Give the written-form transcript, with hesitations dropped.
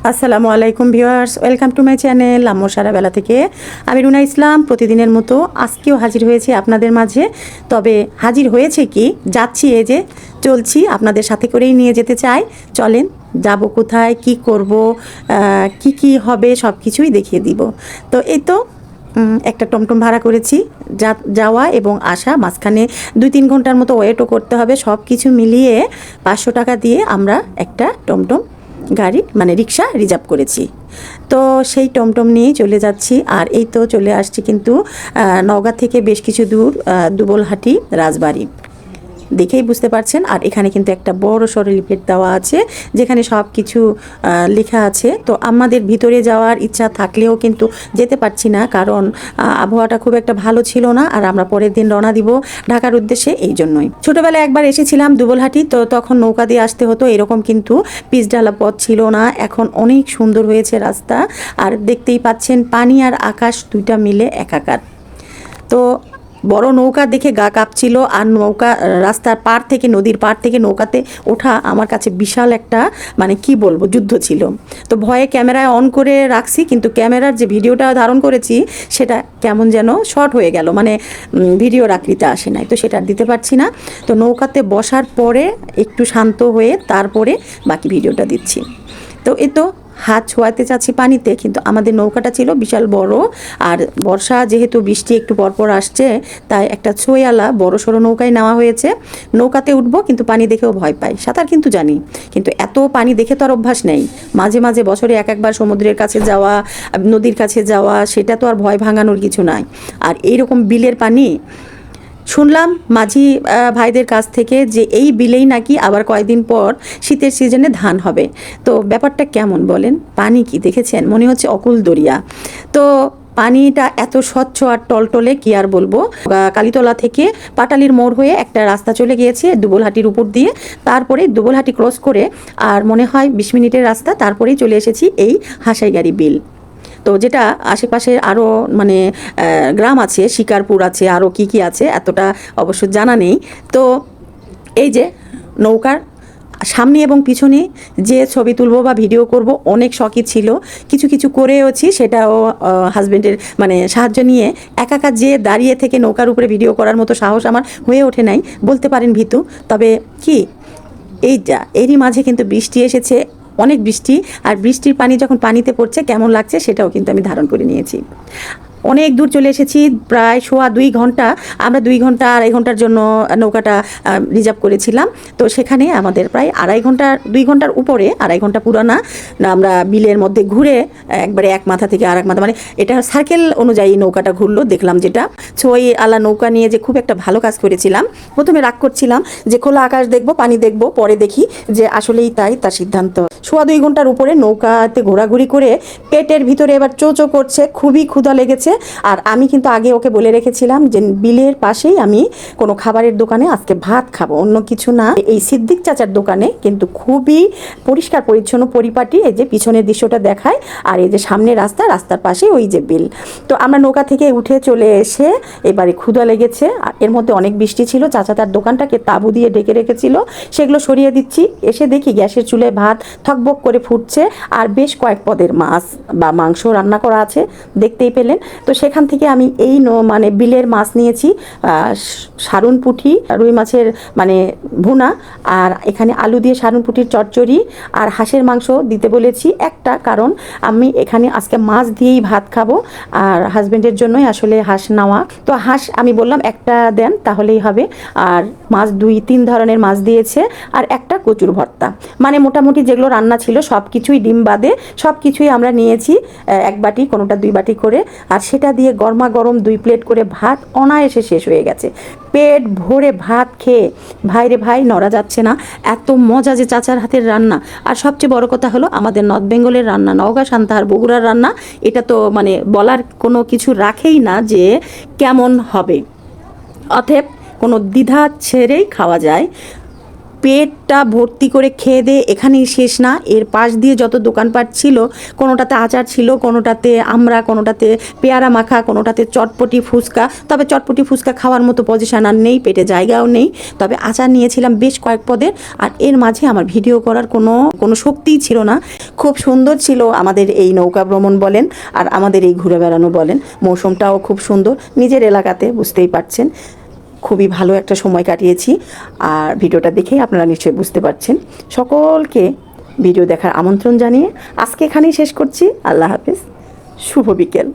আসসালামু আলাইকুম viewers, welcome to my channel আম্মুর সারা বেলা থেকে। আমি রুনা ইসলাম প্রতিদিনের মতো আজকেও হাজির হয়েছি আপনাদের মাঝে। তবে হাজির হয়েছে কি, যাচ্ছি, এই যে চলছি, আপনাদের সাথে করেই নিয়ে যেতে চাই। চলেন, যাব কোথায়, কি করব, কি কি হবে সব কিছুই দেখিয়ে দিব। তো এই তো একটা টমটম ভাড়া করেছি, যাওয়া এবং আসা, মাঝখানে 2-3 ঘন্টার মতো ওয়েটও করতে হবে। সব কিছু মিলিয়ে 500 টাকা দিয়ে আমরা একটা টমটম গাড়ি মানে রিক্সা রিজার্ভ করেছি। তো সেই টমটম নিয়েই চলে যাচ্ছি। আর এই তো চলে আসছি কিন্তু নওগাঁ থেকে বেশ কিছু দূর, দুবলহাটি রাজবাড়ি, দেখেই বুঝতে পারছেন। আর এখানে কিন্তু একটা বড় সড়ো লিফলেট দেওয়া আছে যেখানে সব কিছু লেখা আছে। তো আমাদের ভিতরে যাওয়ার ইচ্ছা থাকলেও কিন্তু যেতে পারছি না, কারণ আবহাওয়াটা খুব একটা ভালো ছিল না। আর আমরা পরের দিন রওনা দিব ঢাকার উদ্দেশ্যে। এই জন্যই ছোটোবেলায় একবার এসেছিলাম দুবলহাটি, তো তখন নৌকা দিয়ে আসতে হতো, এরকম কিন্তু পিচঢালা পথ ছিল না। এখন অনেক সুন্দর হয়েছে রাস্তা। আর দেখতেই পাচ্ছেন পানি আর আকাশ দুইটা মিলে একাকার। তো বড় নৌকা দেখে গা কাঁপছিল। আর নৌকা রাস্তার পার থেকে, নদীর পার থেকে নৌকাতে ওঠা আমার কাছে বিশাল একটা মানে কি বলবো যুদ্ধ ছিল। তো ভয়ে ক্যামেরায় অন করে রাখছি, কিন্তু ক্যামেরার যে ভিডিওটা ধারণ করেছি সেটা কেমন যেন শর্ট হয়ে গেল, মানে ভিডিওর আকৃতি আসে নাই, তো সেটা দিতে পারছি না। তো নৌকাতে বসার পরে একটু শান্ত হয়ে তারপরে বাকি ভিডিওটা দিচ্ছি। তো এই তো হাত ছোঁয়াতে চাচ্ছি পানিতে, কিন্তু আমাদের নৌকাটা ছিল বিশাল বড়। আর বর্ষা যেহেতু, বৃষ্টি একটু পরপর আসছে, তাই একটা ছোঁয়ালা বড় সড়ো নৌকায় নেওয়া হয়েছে। নৌকাতে উঠবো, কিন্তু পানি দেখেও ভয় পাই। সাঁতার কিন্তু জানি, কিন্তু এত পানি দেখে তো আর অভ্যাস নেই। মাঝে মাঝে বছরে একবার সমুদ্রের কাছে যাওয়া, নদীর কাছে যাওয়া, সেটা তো আর ভয় ভাঙানোর কিছু নাই। আর এইরকম বিলের পানি, শুনলাম মাঝি ভাইদের কাছ থেকে যে এই বিলেই নাকি আবার কয়েকদিন পর শীতের সিজনে ধান হবে। তো ব্যাপারটা কেমন বলেন? পানি কি দেখেছেন? মনে হচ্ছে অকুল দরিয়া। তো পানিটা এত স্বচ্ছ আর টলটলে, কি আর বলবো। কালীতলা থেকে পাটালির মোড় হয়ে একটা রাস্তা চলে গিয়েছে দুবলহাটির উপর দিয়ে, তারপরে দুবলহাটি ক্রস করে আর মনে হয় 20 মিনিটের রাস্তা, তারপরেই চলে এসেছি এই হাসাইগাড়ি বিল। তো যেটা আশেপাশে আরও মানে গ্রাম আছে, শিকারপুর আছে, আরও কি কি আছে এতটা অবশ্য জানা নেই। তো এই যে নৌকার সামনে এবং পিছনে যে ছবি তুলবো বা ভিডিও করব অনেক শখই ছিল, কিছু কিছু করেওছি। সেটাও হাজব্যান্ডের মানে সাহায্য নিয়ে। একা একা যে দাঁড়িয়ে থেকে নৌকার উপরে ভিডিও করার মতো সাহস আমার হয়ে ওঠে নাই, বলতে পারেন ভীতু। তবে কি, এরই মাঝে কিন্তু বৃষ্টি এসেছে, অনেক বৃষ্টি। আর বৃষ্টির পানি যখন পানিতে পড়ছে কেমন লাগছে সেটাও কিন্তু আমি ধারণ করে নিয়েছি। অনেক দূর চলে এসেছি, প্রায় 2.25 ঘন্টা। আমরা 2 ঘন্টা 2.5 ঘন্টার জন্য নৌকাটা রিজার্ভ করেছিলাম। তো সেখানে আমাদের প্রায় 2 ঘন্টার উপরে, 2.5 ঘন্টা পুরানা আমরা বিলের মধ্যে ঘুরে একবারে এক মাথা থেকে আর এক মাথা, মানে এটা সার্কেল অনুযায়ী নৌকাটা ঘুরলো। দেখলাম যেটা ছই আলা নৌকা নিয়ে যে খুব একটা ভালো কাজ করেছিলাম। প্রথমে রাগ করছিলাম যে খোলা আকাশ দেখবো, পানি দেখবো, পরে দেখি যে আসলেই তাই, তার সিদ্ধান্ত। 2.25 ঘন্টার উপরে নৌকাতে ঘোরাঘুরি করে পেটের ভিতরে এবার চো চো করছে, খুবই ক্ষুধা লেগেছে। আর আমি কিন্তু আগে ওকে বলে রেখেছিলাম যে বিলের পাশেই আমি কোনো খাবারের দোকানে আজকে ভাত খাবো, অন্য কিছু না। এই সিদ্দিক চাচার দোকানে কিন্তু খুবই পরিষ্কার পরিচ্ছন্ন, পরিপাটি। এই যে পিছনের দৃশ্যটা দেখায়, আর এই যে সামনে রাস্তা, রাস্তার পাশে ওই যে বিল। তো আমরা নৌকা থেকে উঠে চলে এসে এবারে ক্ষুধা লেগেছে। আর এর মধ্যে অনেক বৃষ্টি ছিল, চাচা তার দোকানটাকে তাঁবু দিয়ে ডেকে রেখেছিল, সেগুলো সরিয়ে দিচ্ছি। এসে দেখি গ্যাসের চুলায় ভাত থকবক করে ফুটছে, আর বেশ কয়েক পদের মাছ বা মাংস রান্না করা আছে, দেখতেই পেলেন। তো সেখান থেকে আমি এই মানে বিলের মাছ নিয়েছি, সারুন পুঁটি, রুই মাছের মানে ভুনা, আর এখানে আলু দিয়ে সারুন পুঁটির চচ্চড়ি, আর হাঁসের মাংস দিতে বলেছি একটা, কারণ আমি এখানে আজকে মাছ দিয়েই ভাত খাবো। আর হাজব্যান্ডের জন্যই আসলে হাঁস নেওয়া। তো হাঁস আমি বললাম একটা দেন তাহলেই হবে। আর মাছ 2-3 ধরনের মাছ দিয়েছে, আর একটা কচুর ভর্তা। মানে মোটামুটি যেগুলো রান্না ছিল সব কিছুই, ডিম বাদে সব কিছুই আমরা নিয়েছি 1 বাটি, কোনোটা 2 বাটি করে। আর সেটা দিয়ে গরমা গরম 2 প্লেট করে ভাত অনায়াসে শেষ হয়ে গেছে। পেট ভরে ভাত খেয়ে ভাইরে ভাই নড়া যাচ্ছে না, এত মজা যে চাচার হাতের রান্না। আর সবচেয়ে বড় কথা হলো আমাদের নর্থ বেঙ্গলের রান্না, নওগাঁ, সান্তাহার, বগুড়ার রান্না, এটা তো মানে বলার কোনো কিছু রাখেই না যে কেমন হবে। অতএব কোনো দ্বিধা ছেড়েই খাওয়া যায়। পেটটা ভর্তি করে খেয়ে দিয়ে এখানেই শেষ না, এর পাশ দিয়ে যত দোকানপাট ছিল, কোনোটাতে আচার ছিল, কোনোটাতে আমরা, কোনোটাতে পেয়ারা মাখা, কোনোটাতে চটপটি ফুচকা। তবে চটপটি ফুচকা খাওয়ার মতো পজিশন আর নেই, পেটে জায়গাও নেই। তবে আচার নিয়েছিলাম বেশ কয়েক পদের, আর এর মাঝে আমার ভিডিও করার কোনো শক্তিই ছিল না। খুব সুন্দর ছিল আমাদের এই নৌকা ভ্রমণ বলেন আর আমাদের এই ঘুরে বেড়ানো বলেন, মৌসুমটাও খুব সুন্দর, নিজের এলাকাতে, বুঝতেই পারছেন। খুবই ভালো একটা সময় কাটিয়েছি, আর ভিডিওটা দেখেই আপনারা নিশ্চয়ই বুঝতে পারছেন। সকলকে ভিডিও দেখার আমন্ত্রণ জানিয়ে আজকে এখানেই শেষ করছি। আল্লাহ হাফেজ, শুভ বিকেল।